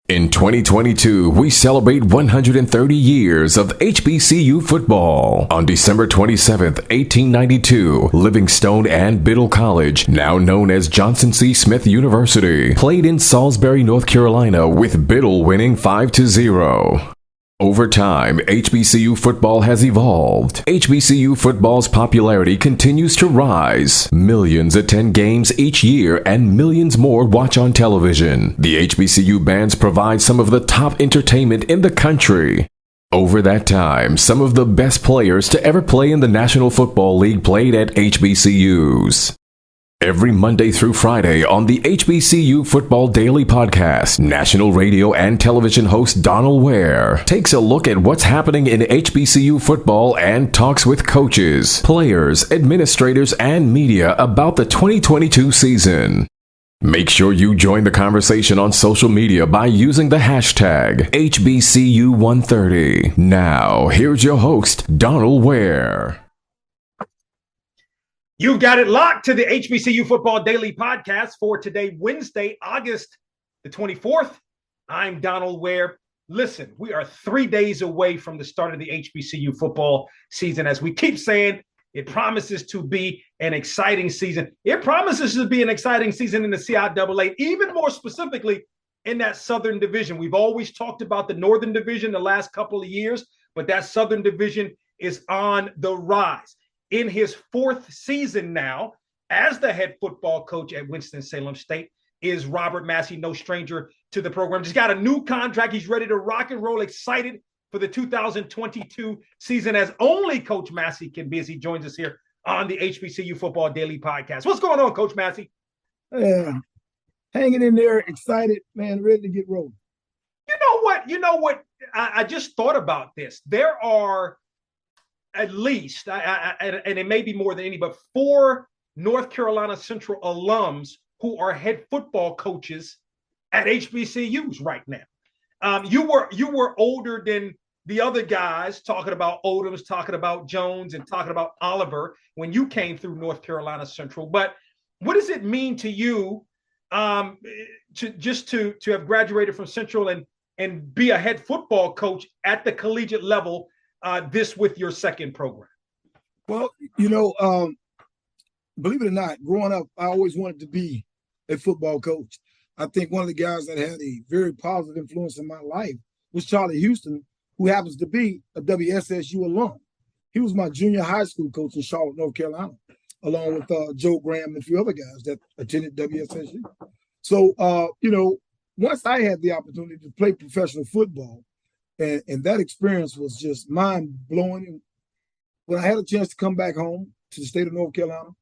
In 2022, we celebrate 130 years of HBCU football. On December 27th, 1892, Livingstone and Biddle College, now known as Johnson C. Smith University, played in Salisbury, North Carolina, with Biddle winning 5-0. Over time, HBCU football has evolved. HBCU football's popularity continues to rise. Millions attend games each year and millions more watch on television. The HBCU bands provide some of the top entertainment in the country. Over that time, some of the best players to ever play in the National Football League played at HBCUs. Every Monday through Friday on the HBCU Football Daily Podcast, national radio and television host Donal Ware takes a look at what's happening in HBCU football and talks with coaches, players, administrators, and media about the 2022 season. Make sure you join the conversation on social media by using the hashtag HBCU130. Now, here's your host, Donal Ware. You've got it locked to the HBCU Football Daily Podcast for today, Wednesday, August the 24th. I'm Donal Ware. Listen, we are 3 days away from the start of the HBCU football season. As we keep saying, it promises to be an exciting season. It promises to be an exciting season in the CIAA, even more specifically in that Southern Division. We've always talked about the Northern Division the last couple of years, but that Southern Division is on the rise. In his fourth season now as the head football coach at Winston-Salem State is Robert Massey, no stranger to the program. Just got a new contract. He's ready to rock and roll, excited for the 2022 season, as only Coach Massey can be, as he joins us here on the HBCU Football Daily Podcast. What's going on, Coach Massey? Hanging in there, excited, man, ready to get rolling. You know what? I just thought about this. There are at least, and it may be more than any, but 4 North Carolina Central alums who are head football coaches at HBCUs right now. You were older than the other guys, talking about Odoms, talking about Jones, and talking about Oliver when you came through North Carolina Central. But what does it mean to you to have graduated from Central and be a head football coach at the collegiate level? This with your second program? Well, believe it or not, growing up, I always wanted to be a football coach. I think one of the guys that had a very positive influence in my life was Charlie Houston, who happens to be a WSSU alum. He was my junior high school coach in Charlotte, North Carolina, along with Joe Graham and a few other guys that attended WSSU. So, once I had the opportunity to play professional football, and that experience was just mind-blowing. When I had a chance to come back home to the state of North Carolina,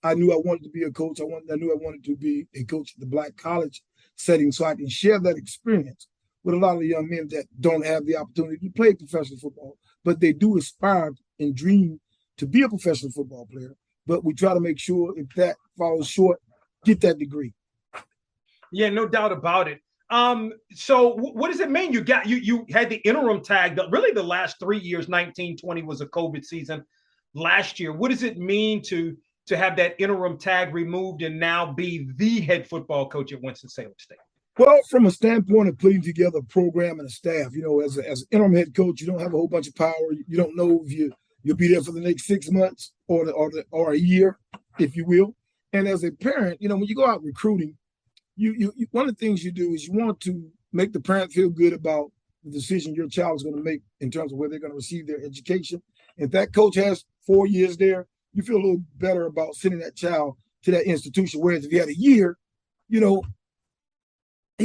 I knew I wanted to be a coach. I knew I wanted to be a coach at the Black college setting so I can share that experience with a lot of the young men that don't have the opportunity to play professional football, but they do aspire and dream to be a professional football player. But we try to make sure if that falls short, get that degree. Yeah, no doubt about it. So what does it mean? You had the interim tag, really the last 3 years. 1920 was a COVID season last year. What does it mean to have that interim tag removed and now be the head football coach at Winston-Salem State? Well, from a standpoint of putting together a program and a staff, as an interim head coach, you don't have a whole bunch of power. You don't know if you'll be there for the next 6 months or a year, if you will. And as a parent, when you go out recruiting, you one of the things you do is you want to make the parent feel good about the decision your child is going to make in terms of where they're going to receive their education. If that coach has 4 years there, you feel a little better about sending that child to that institution. Whereas if you had a year, he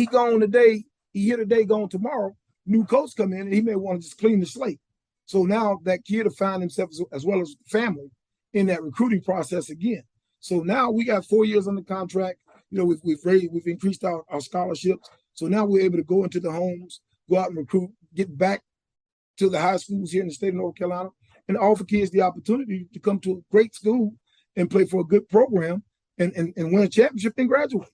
gone today, he here today, gone tomorrow, new coach come in, and he may want to just clean the slate. So now that kid will find himself as well as family in that recruiting process again. So now we got 4 years on the contract. We've increased our scholarships. So now we're able to go into the homes, go out and recruit, get back to the high schools here in the state of North Carolina, and offer kids the opportunity to come to a great school and play for a good program and win a championship and graduate.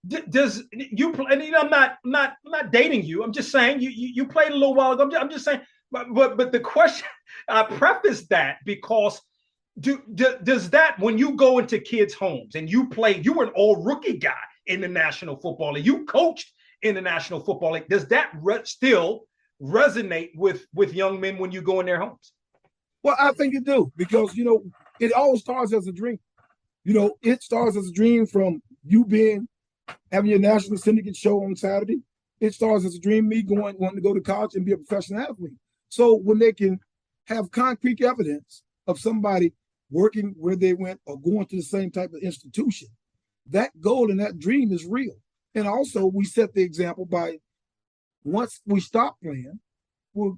Does you play? And I'm not dating you. I'm just saying you played a little while ago. I'm just saying, but the question, I preface that because does that, when you go into kids' homes and you play, you were an all rookie guy in the National Football League. You coached in the National Football League. Does that still resonate with young men when you go in their homes? Well, I think it do, because, it all starts as a dream. It starts as a dream from you having your national syndicate show on Saturday. It starts as a dream, me wanting to go to college and be a professional athlete. So when they can have concrete evidence of somebody working where they went or going to the same type of institution, that goal and that dream is real. And also we set the example by, once we stop playing,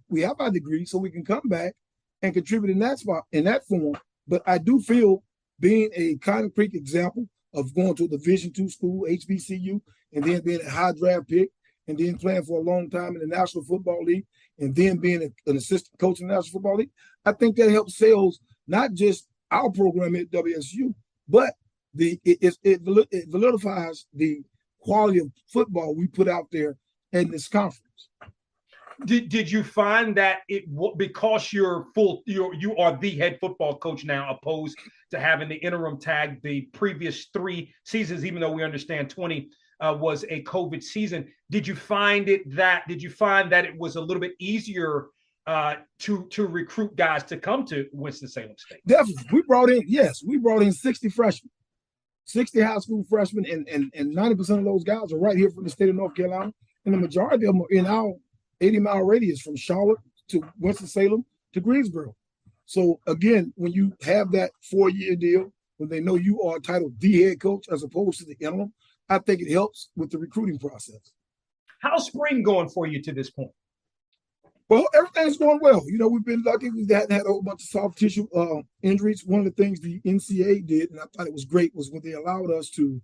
we have our degree so we can come back and contribute in that spot, in that form. But I do feel being a concrete example of going to a Division II school, HBCU, and then being a high draft pick, and then playing for a long time in the National Football League, and then being an assistant coach in the National Football League, I think that helps sales, not just our program at WSU, but it validifies the quality of football we put out there in this conference. Did you find that because you are the head football coach now, opposed to having the interim tag the previous 3 seasons, even though we understand 20 was a COVID season? Did you find that it was a little bit easier to recruit guys to come to Winston-Salem State? Definitely. We brought in 60 freshmen, 60 high school freshmen, and 90% of those guys are right here from the state of North Carolina, and the majority of them are in our 80-mile radius from Charlotte to Winston-Salem to Greensboro. So again, when you have that 4-year deal, when they know you are titled the head coach as opposed to the interim, I think it helps with the recruiting process. How's spring going for you to this point? Well, everything's going well. We've been lucky. We hadn't had a whole bunch of soft tissue injuries. One of the things the NCAA did, and I thought it was great, was when they allowed us to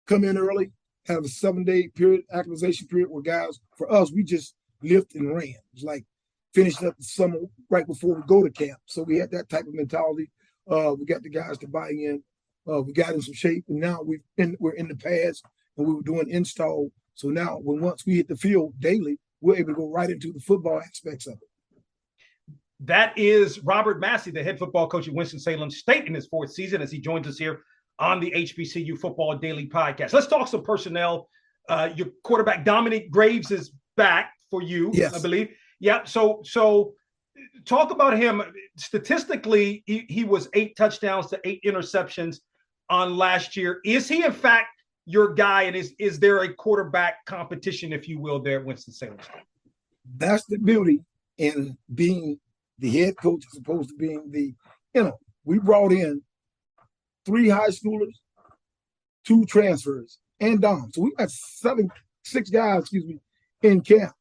come in early, have a 7-day period, acclimatization period, where guys, for us, we just lift and ran. It was like finishing up the summer right before we go to camp. So we had that type of mentality. We got the guys to buy in. We got in some shape, and now we're in the pads, and we were doing install. So now, once we hit the field daily, we're able to go right into the football aspects of it. That is Robert Massey, the head football coach at Winston-Salem State in his 4th season, as he joins us here on the HBCU Football Daily Podcast. Let's talk some personnel. Your quarterback, Dominic Graves, is back for you, yes. I believe. Yeah. So talk about him. Statistically, he was 8 touchdowns to 8 interceptions on last year. Is he, in fact, your guy? And is there a quarterback competition, if you will, there at Winston-Salem State? That's the beauty in being the head coach as opposed to being we brought in 3 high schoolers, 2 transfers, and Dom. So we got 6 guys, in camp.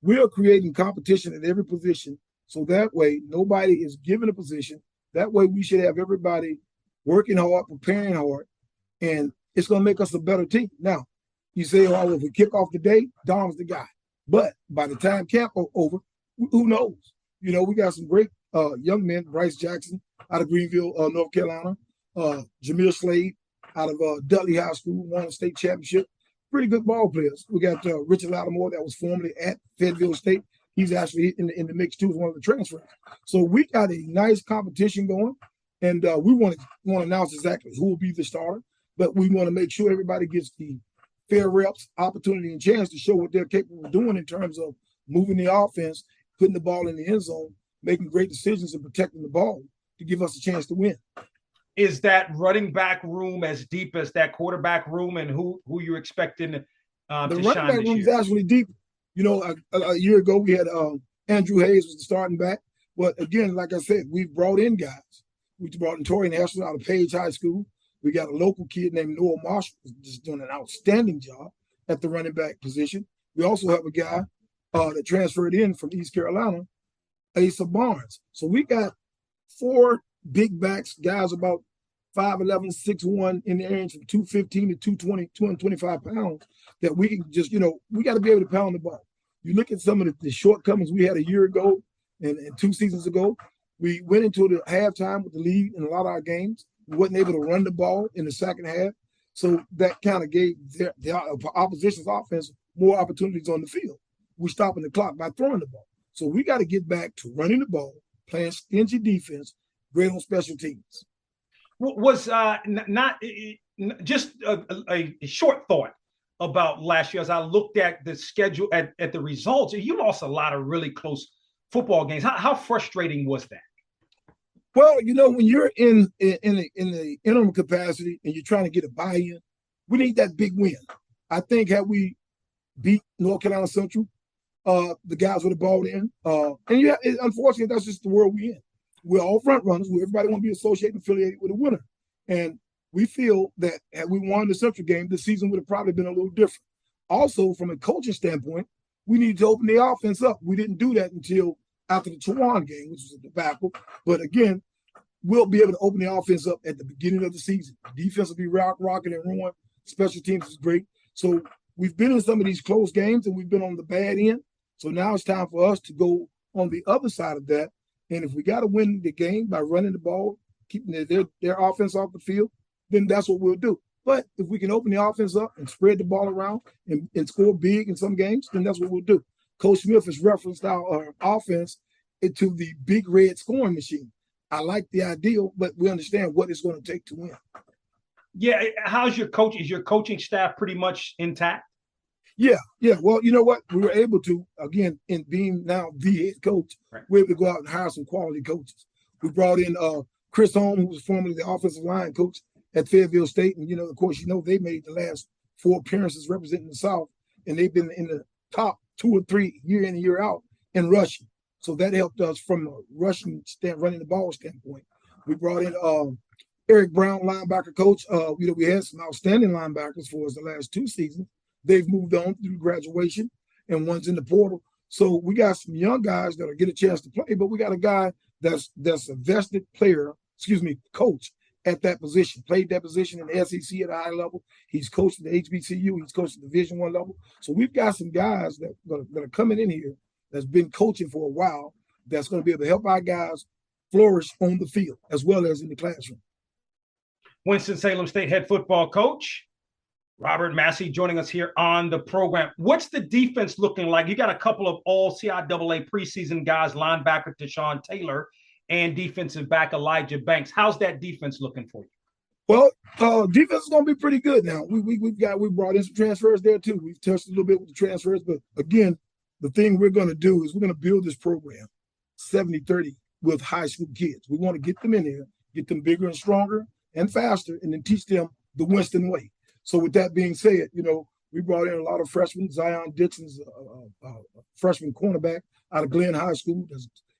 We are creating competition at every position, so that way nobody is given a position. That way we should have everybody working hard, preparing hard, and it's going to make us a better team. Now, you say, oh, if we kick off the day, Dom's the guy. But by the time camp over, who knows? We got some great young men, Bryce Jackson out of Greenville, North Carolina, Jamil Slade out of Dudley High School, won a state championship. Pretty good ball players. We got Richard Lattimore that was formerly at Fayetteville State. He's actually in the mix too as one of the transfers. So we got a nice competition going, and we want to announce exactly who will be the starter, but we want to make sure everybody gets the fair reps, opportunity, and chance to show what they're capable of doing in terms of moving the offense, putting the ball in the end zone, making great decisions, and protecting the ball to give us a chance to win. Is that running back room as deep as that quarterback room, and who you're expecting to shine this year? The running back room is actually deep. A year ago we had Andrew Hayes was the starting back, but again, like I said, we've brought in guys. We brought in Torian Hessler out of Page High School. We got a local kid named Noah Marshall who's just doing an outstanding job at the running back position. We also have a guy that transferred in from East Carolina, Asa Barnes. So we got 4 big backs, guys about 5'11", 6'1", in the range from 215 to 220, 225 pounds, that we can just, we got to be able to pound the ball. You look at some of the shortcomings we had a year ago and 2 seasons ago. We went into the halftime with the lead in a lot of our games. We wasn't able to run the ball in the second half. So that kind of gave the opposition's offense more opportunities on the field. We're stopping the clock by throwing the ball. So we got to get back to running the ball, playing stingy defense, great on special teams. Was not just a short thought. about last year as I looked at the schedule, at the results. You lost a lot of really close football games. How frustrating was that? Well, when you're in the interim capacity and you're trying to get a buy-in, we need that big win. I think had we beat North Carolina Central, the guys would have balled in. Unfortunately, that's just the world we're in. We're all front runners. Everybody want to be associated and affiliated with a winner. And we feel that had we won the Central game, the season would have probably been a little different. Also, from a coaching standpoint, we needed to open the offense up. We didn't do that until after the Tawan game, which was a debacle. But again, we'll be able to open the offense up at the beginning of the season. Defense will be rocking and rolling. Special teams is great. So we've been in some of these close games and we've been on the bad end. So now it's time for us to go on the other side of that. And if we got to win the game by running the ball, keeping their offense off the field, then that's what we'll do. But if we can open the offense up and spread the ball around and score big in some games, then that's what we'll do. Coach Smith has referenced our offense into the big red scoring machine. I like the ideal, but we understand what it's going to take to win. Yeah. How's your coach? Is your coaching staff pretty much intact? Yeah. Well, you know what? We were able to, again, in being now the head coach, right, we're able to go out and hire some quality coaches. We brought in Chris Holm, who was formerly the offensive line coach at Fayetteville State. And, of course, they made the last 4 appearances representing the South, and they've been in the top 2 or 3 year in and year out in rushing. So that helped us from a rushing running the ball standpoint. We brought in Eric Brown, linebacker coach. We had some outstanding linebackers for us the last 2 seasons. They've moved on through graduation, and one's in the portal. So we got some young guys that'll get a chance to play, but we got a guy that's a vested coach at that position. Played that position in the SEC at a high level. He's coached at the HBCU. He's coached at the Division I level. So we've got some guys that are coming in here that's been coaching for a while that's going to be able to help our guys flourish on the field as well as in the classroom. Winston-Salem State head football coach Robert Massey joining us here on the program. What's the defense looking like? You got a couple of all CIAA preseason guys, linebacker Deshaun Taylor and defensive back Elijah Banks. How's that defense looking for you? Well, defense is going to be pretty good now. We brought in some transfers there too. We've touched a little bit with the transfers, but again, the thing we're going to do is we're going to build this program 70-30 with high school kids. We want to get them in here, get them bigger and stronger and faster, and then teach them the Winston way. So with that being said, we brought in a lot of freshmen. Zion Dixon's a freshman cornerback out of Glenn High School.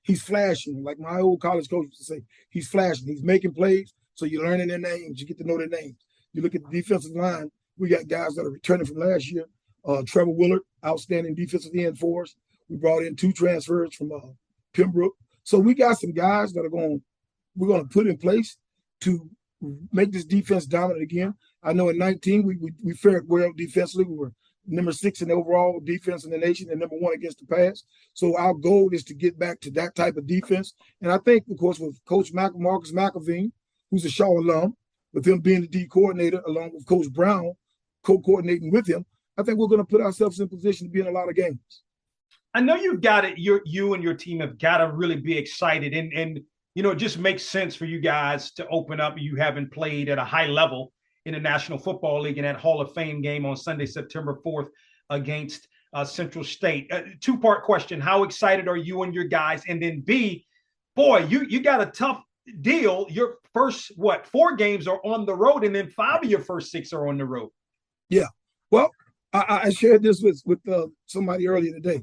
He's flashing, like my old college coach used to say. He's flashing. He's making plays, so you're learning their names. You get to know their names. You look at the defensive line, we got guys that are returning from last year. Trevor Willard, outstanding defensive end for us. We brought in 2 transfers from Pembroke. So we got some guys that we're going to put in place to make this defense dominant again. I know in 19 we fared well defensively. We were number 6 in the overall defense in the nation and number 1 against the pass. So our goal is to get back to that type of defense. And I think, of course, with Coach Marcus McElveen, who's a Shaw alum, with him being the D coordinator, along with Coach Brown co-coordinating with him, I think we're going to put ourselves in position to be in a lot of games. I know you've got it. You and your team have got to really be excited, and it just makes sense for you guys to open up. You haven't played at a high level in the National Football League in that Hall of Fame game on Sunday, September 4th against Central State. 2-part question: how excited are you and your guys? And then B, boy, you got a tough deal. Your first 4 games are on the road, and then 5 of your first 6 are on the road. Yeah, well, I shared this with somebody earlier today.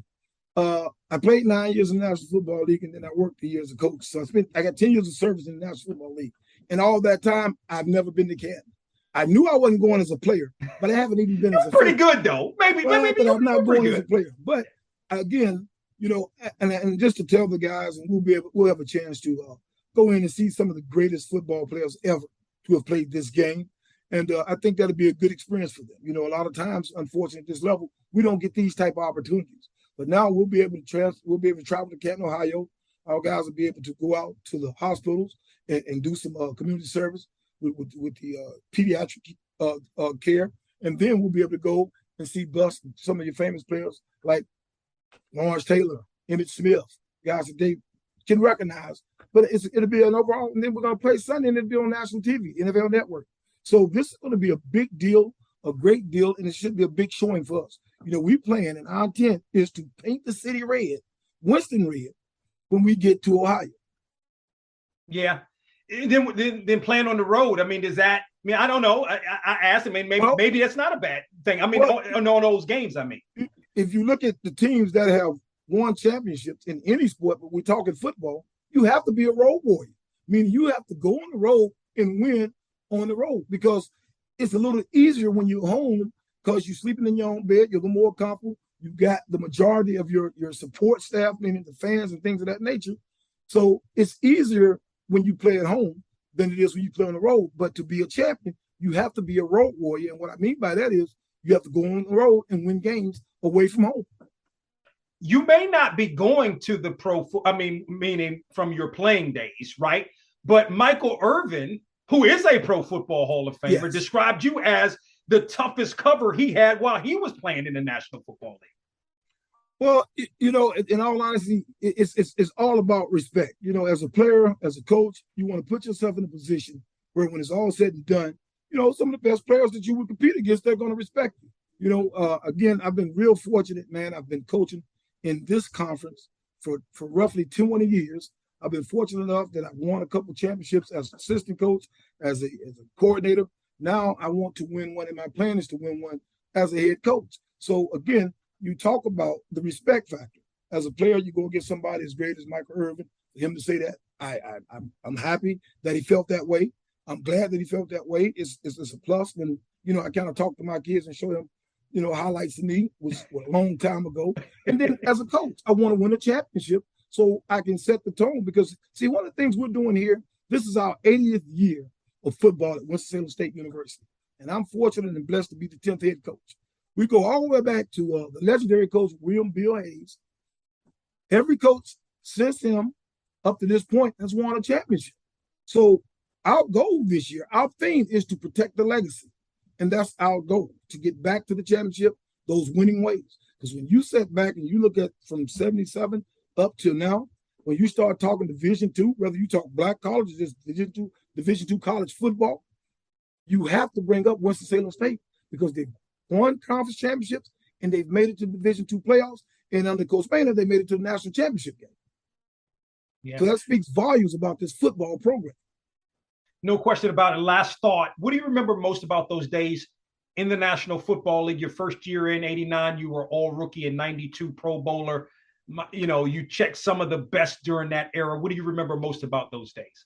I played 9 years in the National Football League, and then I worked 3 years as a coach. So I got 10 years of service in the National Football League. And all that time, I've never been to Canton. I knew I wasn't going as a player, but I haven't even been as a pretty player. good, though. Maybe but I'm not going as a player. But again, and just to tell the guys, and we'll have a chance to go in and see some of the greatest football players ever to have played this game. And I think that'll be a good experience for them. A lot of times, unfortunately, at this level, we don't get these type of opportunities. But now we'll be able to travel to Canton, Ohio. Our guys will be able to go out to the hospitals and do some community service with the pediatric care. And then we'll be able to go and see some of your famous players like Lawrence Taylor, Emmitt Smith, guys that they can recognize. But it'll be an overall, and then we're going to play Sunday, and it'll be on national TV, NFL Network. So this is going to be a big deal a great deal, and it should be a big showing for us. We playing, and our intent is to paint the city red, Winston red, when we get to Ohio. Yeah. Then playing on the road. I mean, does that? I mean, I don't know. I asked him. Maybe that's not a bad thing. I mean, on those games. I mean, if you look at the teams that have won championships in any sport, but we're talking football, you have to be a road warrior. Meaning you have to go on the road and win on the road, because it's a little easier when you're home because you're sleeping in your own bed. You're a little more comfortable. You've got the majority of your support staff, meaning the fans and things of that nature. So it's easier when you play at home than it is when you play on the road. But to be a champion, you have to be a road warrior. And what I mean by that is you have to go on the road and win games away from home. You may not be going to the meaning from your playing days, right? But Michael Irvin, who is a Pro Football Hall of Famer, described you as the toughest cover he had while he was playing in the National Football League. Well, in all honesty, it's all about respect. As a player, as a coach, you want to put yourself in a position where when it's all said and done, some of the best players that you would compete against, they're going to respect you. Again, I've been real fortunate, man. I've been coaching in this conference for roughly 20 years. I've been fortunate enough that I've won a couple of championships as an assistant coach, as a coordinator. Now I want to win one, and my plan is to win one as a head coach. So again, you talk about the respect factor. As a player, you go against somebody as great as Michael Irvin. For him to say that, I'm happy that he felt that way. I'm glad that he felt that way. It's a plus. When I kind of talk to my kids and show them, highlights to me was a long time ago. And then as a coach, I want to win a championship so I can set the tone. Because see, one of the things we're doing here, this is our 80th year of football at Winston-Salem State University, and I'm fortunate and blessed to be the 10th head coach. We go all the way back to the legendary coach, William Bill Hayes. Every coach since him up to this point has won a championship. So our goal this year, our theme is to protect the legacy. And that's our goal, to get back to the championship, those winning ways. Because when you sit back and you look at from 77 up till now, when you start talking Division II, whether you talk black colleges, just Division II college football, you have to bring up Winston-Salem State, because they've won conference championships and they've made it to Division II playoffs. And under Coach Maynard, they made it to the national championship game. Yeah. So that speaks volumes about this football program. No question about it. Last thought. What do you remember most about those days in the National Football League? Your first year in 89, you were all rookie, in 92 Pro Bowler. You checked some of the best during that era. What do you remember most about those days?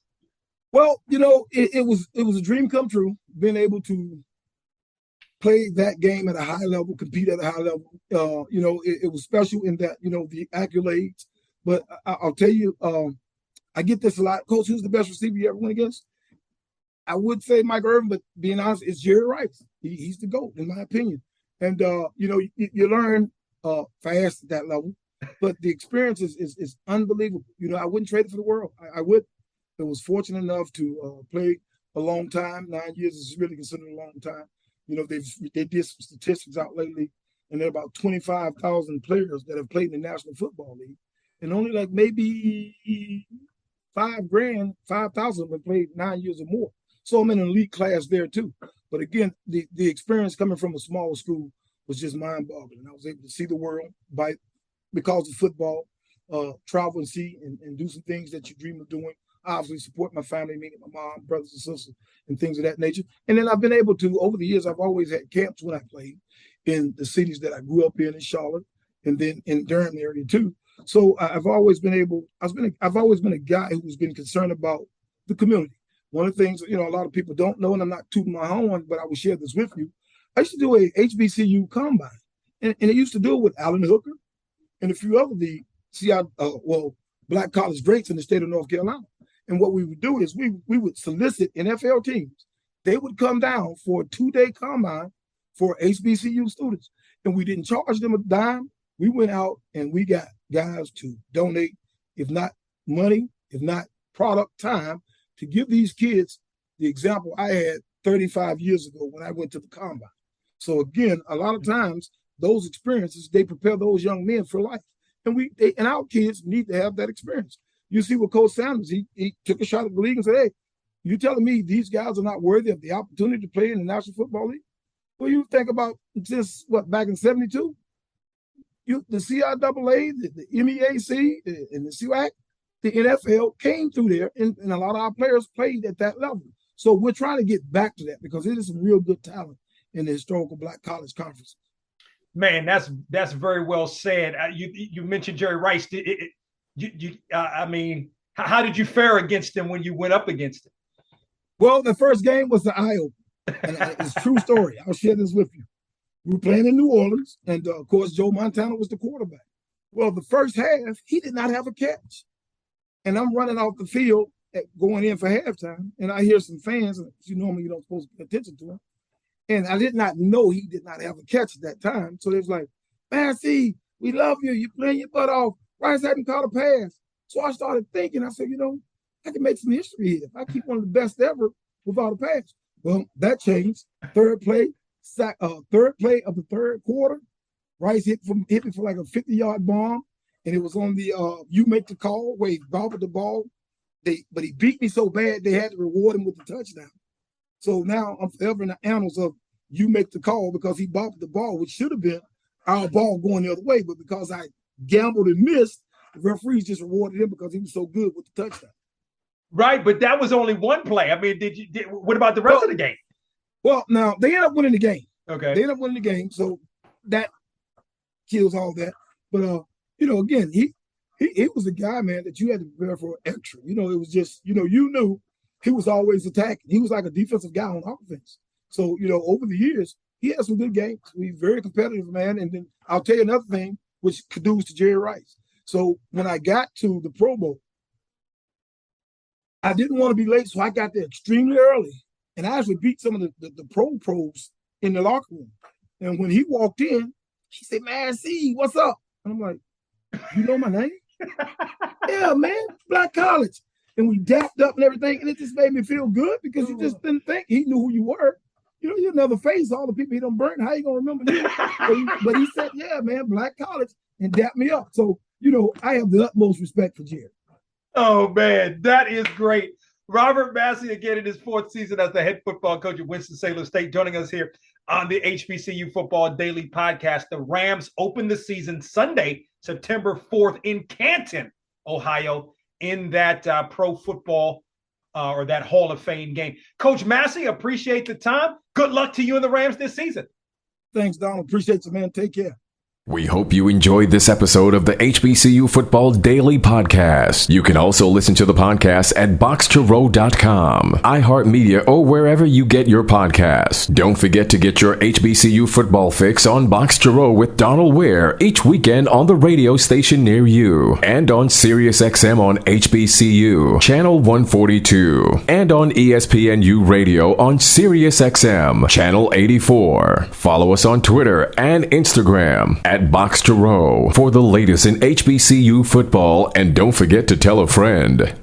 Well, it was a dream come true, being able to play that game at a high level, compete at a high level. It was special in that, the accolades. But I'll tell you, I get this a lot. Coach, who's the best receiver you ever went against? I would say Mike Irvin, but being honest, it's Jerry Rice. He's the GOAT, in my opinion. And, you learn fast at that level. But the experience is unbelievable. I wouldn't trade it for the world. I would. I was fortunate enough to play a long time. 9 years is really considered a long time. They did some statistics out lately, and there are about 25,000 players that have played in the National Football League, and only like maybe 5,000 have played 9 years or more. So I'm in an elite class there too. But again, the experience coming from a smaller school was just mind-boggling. I was able to see the world because of football, travel and see and do some things that you dream of doing. Obviously support my family, meaning my mom, brothers and sisters, and things of that nature. And then I've been able to, over the years, I've always had camps when I played in the cities that I grew up in Charlotte, and then in Durham area too. So I've always been a guy who's been concerned about the community. One of the things, a lot of people don't know, and I'm not tooting my horn, but I will share this with you. I used to do a HBCU combine, and it used to do it with Alan Hooker and a few other black college greats in the state of North Carolina. And what we would do is we would solicit NFL teams. They would come down for a 2-day combine for HBCU students. And we didn't charge them a dime. We went out and we got guys to donate, if not money, if not product, time, to give these kids the example I had 35 years ago when I went to the combine. So again, a lot of times those experiences, they prepare those young men for life. And our kids need to have that experience. You see with Coach Sanders, he took a shot at the league and said, hey, you telling me these guys are not worthy of the opportunity to play in the National Football League? Well, you think about just back in '72, the CIAA, the MEAC, and the SWAC, the NFL came through there, and a lot of our players played at that level. So we're trying to get back to that because it is some real good talent in the historical Black College Conference. Man, that's very well said. You mentioned Jerry Rice. How did you fare against him when you went up against him? Well, the first game was the eye-opener, and it's a true story. I'll share this with you. We were playing in New Orleans, and of course, Joe Montana was the quarterback. Well, the first half, he did not have a catch. And I'm running off the field going in for halftime, and I hear some fans, and normally you don't supposed to pay attention to them. And I did not know he did not have a catch at that time. So they was like, Massey, we love you. You're playing your butt off. Rice hadn't caught a pass. So I started thinking, I said, I can make some history here if I keep one of the best ever without a pass. Well, that changed. Third play of the third quarter, Rice hit me for like a 50-yard bomb, and it was on the you make the call where he bobbled the ball. But he beat me so bad they had to reward him with the touchdown. So now I'm forever in the annals of you make the call because he bobbled the ball, which should have been our ball going the other way. But because I gambled and missed, the referees just rewarded him because he was so good with the touchdown. Right, but that was only one play. I mean, what about the rest of the game? Well, now they ended up winning the game. Okay. They ended up winning the game, so that kills all that. But again, he was a guy, man, that you had to prepare for extra. It was just, you knew he was always attacking. He was like a defensive guy on offense. So, over the years, he had some good games. He's very competitive, man. And then I'll tell you another thing, which conducive to Jerry Rice. So when I got to the Pro Bowl, I didn't want to be late, so I got there extremely early. And I actually beat some of the pros in the locker room. And when he walked in, he said, Massey, what's up? And I'm like, you know my name? Yeah, man, Black College. And we dapped up and everything, and it just made me feel good because you just didn't think he knew who you were. You'll never face all the people he done burnt. How you gonna remember you? But he said, yeah, man, Black College, and dapped me up. So, I have the utmost respect for Jerry. Oh, man, that is great. Robert Massey, again, in his fourth season as the head football coach at Winston-Salem State, joining us here on the HBCU Football Daily Podcast. The Rams open the season Sunday, September 4th in Canton, Ohio, in that pro football or that Hall of Fame game. Coach Massey, appreciate the time. Good luck to you and the Rams this season. Thanks, Donald. Appreciate you, man. Take care. We hope you enjoyed this episode of the HBCU Football Daily Podcast. You can also listen to the podcast at BOXTOROW.com, iHeartMedia, or wherever you get your podcasts. Don't forget to get your HBCU football fix on BOXTOROW with Donal Ware each weekend on the radio station near you, and on SiriusXM on HBCU, Channel 142, and on ESPNU Radio on SiriusXM, Channel 84. Follow us on Twitter and Instagram at BOXTOROW for the latest in HBCU football, and don't forget to tell a friend.